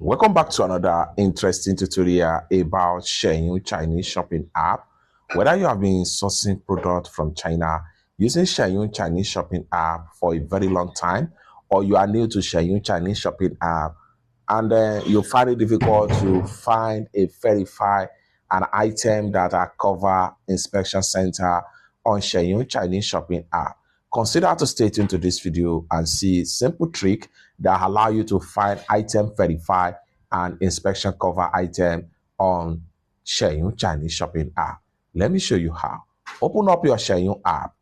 Welcome back to another interesting tutorial about Xianyu Chinese shopping app. Whether you have been sourcing product from China using Xianyu Chinese shopping app for a very long time, or you are new to Xianyu Chinese shopping app and you find it difficult to find a verify an item that are cover inspection center on Xianyu Chinese shopping app, consider to stay tuned to this video and see simple trick that allow you to find item verify and inspection cover item on Xianyu Chinese shopping app. Let me show you how. Open up your Xianyu app.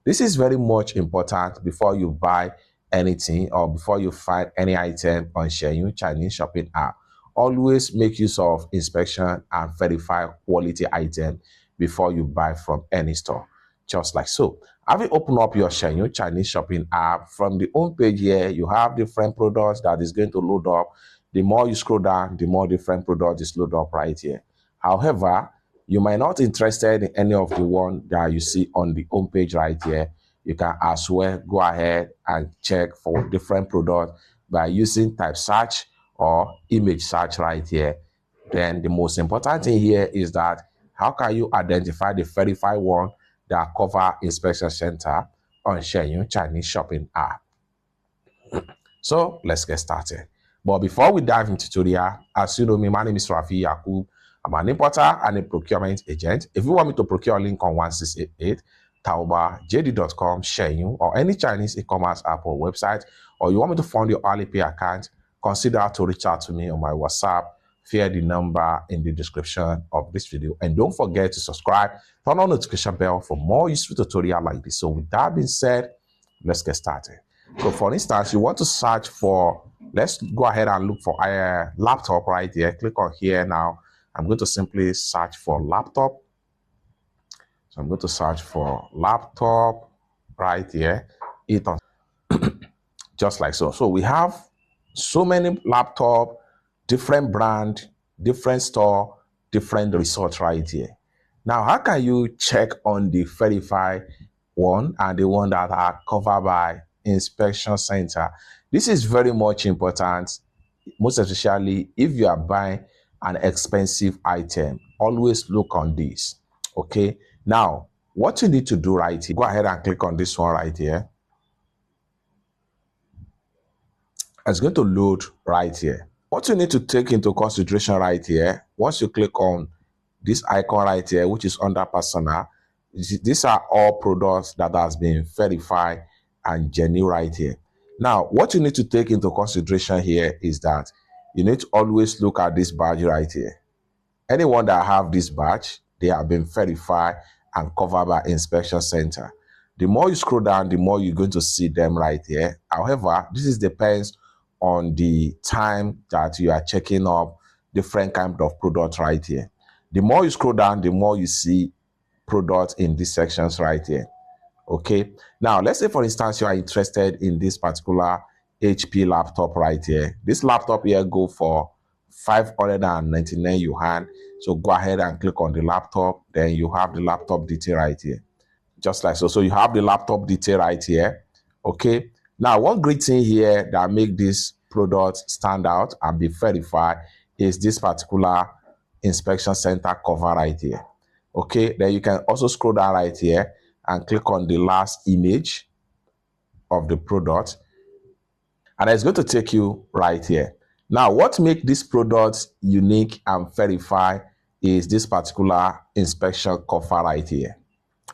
This is very much important before you buy anything or before you find any item on Xianyu Chinese shopping app. Always make use of inspection and verify quality item before you buy from any store, just like so. Having opened up your Xianyu Chinese shopping app, from the home page here, you have different products that is going to load up. The more you scroll down, the more different products is load up right here. However, you might not interested in any of the one that you see on the home page right here. You can as well go ahead and check for different products by using type search or image search right here. Then the most important thing here is that how can you identify the verified one that cover inspection center on Xianyu Chinese shopping app. So let's get started. But before we dive into tutorial, as you know me, my name is Rafi Yakub. I'm an importer and a procurement agent. If you want me to procure a link on 1688, Taoba, JD.com, Xianyu, or any Chinese e-commerce app or website, or you want me to fund your Alipay account, consider to reach out to me on my WhatsApp via the number in the description of this video. And don't forget to subscribe, turn on the notification bell for more useful tutorial like this. So with that being said, let's get started. So for instance, you want to search for, let's go ahead and look for a laptop right here. Click on here now. I'm going to simply search for laptop. So I'm going to search for laptop right here. It on just like so. So we have so many laptop, different brand, different store, different resort right here. Now, how can you check on the verified one and the one that are covered by inspection center? This is very much important, most especially if you are buying an expensive item. Always look on this. Okay. Now, what you need to do right here, go ahead and click on this one right here. It's going to load right here. What you need to take into consideration right here, once you click on this icon right here, which is under personal, these are all products that has been verified and genuine right here. Now, what you need to take into consideration here is that you need to always look at this badge right here. Anyone that have this badge, they have been verified and covered by inspection center. The more you scroll down, the more you're going to see them right here. However, this depends on the time that you are checking up different kind of products right here. The more you scroll down, the more you see products in these sections right here. Okay. Now, let's say, for instance, you are interested in this particular HP laptop right here. This laptop here go for 599 yuan. So go ahead and click on the laptop. Then you have the laptop detail right here. Just like so. So you have the laptop detail right here. Okay. Now, one great thing here that make this product stand out and be verified is this particular inspection center cover right here. Okay, then you can also scroll down right here and click on the last image of the product, and it's going to take you right here. Now, what makes this product unique and verified is this particular inspection cover right here.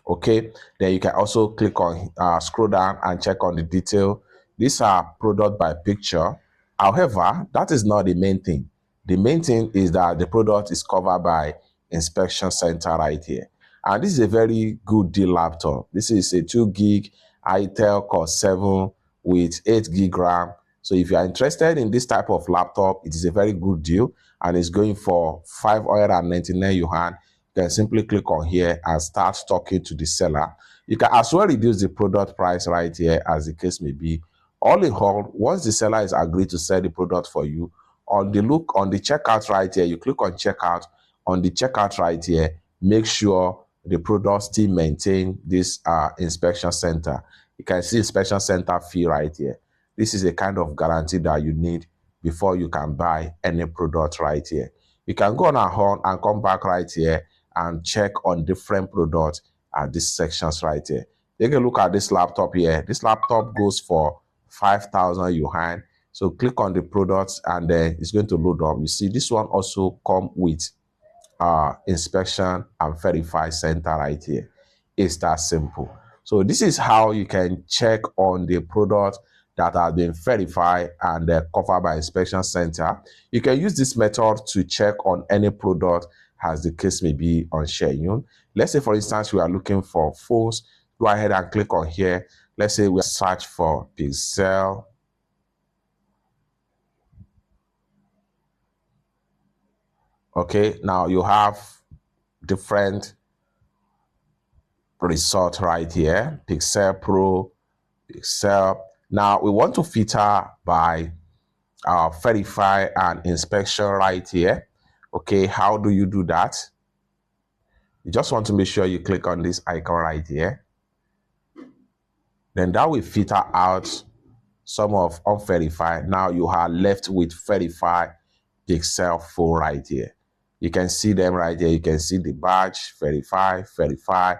Okay, then you can also click on scroll down and check on the detail. These are product by picture. However, that is not the main thing. The main thing is that the product is covered by inspection center right here. And this is a very good deal laptop. This is a 2 gig Intel Core 7 with 8 gig RAM. So if you are interested in this type of laptop, it is a very good deal and it's going for 599 yuan. You can simply click on here and start talking to the seller. You can as well reduce the product price right here as the case may be. All in all, once the seller is agreed to sell the product for you, on the checkout right here, you click on checkout. On the checkout right here, make sure the product still maintain this inspection center. You can see inspection center fee right here. This is a kind of guarantee that you need before you can buy any product right here. You can go on and come back right here and check on different products at these sections right here. Take a look at this laptop here. This laptop goes for 5,000 yuan. So click on the products and then it's going to load up. You see this one also come with inspection and verify center right here. It's that simple. So this is how you can check on the product that have been verified and covered by inspection center. You can use this method to check on any product as the case may be on Xianyu. Let's say, for instance, we are looking for phones. Go ahead and click on here. Let's say we search for Pixel. Okay, now you have different result right here. Pixel Pro, Pixel. Now we want to filter by verify and inspection right here. Okay, how do you do that? You just want to make sure you click on this icon right here. Then that will filter out some of unverified. Now you are left with verified Pixel phone right here. You can see them right here. You can see the badge, verify, verify,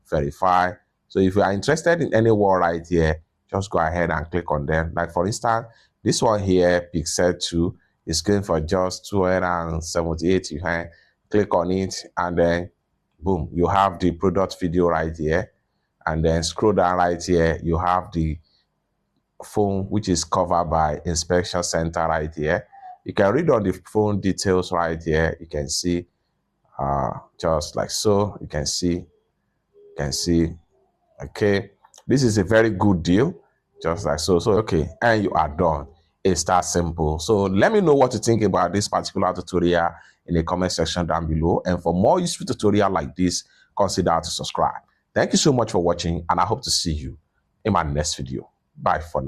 verify. So if you are interested in any one right here, just go ahead and click on them. Like for instance, this one here, Pixel 2, is going for just 278 yuan. Click on it and then boom, you have the product video right here. And then scroll down right here, you have the phone which is covered by inspection center right here. You can read on the phone details right here. You can see just like so. You can see, okay, this is a very good deal, just like so. So okay, and you are done. It's that simple. So let me know what you think about this particular tutorial in the comment section down below. And for more useful tutorial like this, consider to subscribe. Thank you so much for watching, and I hope to see you in my next video. Bye for now.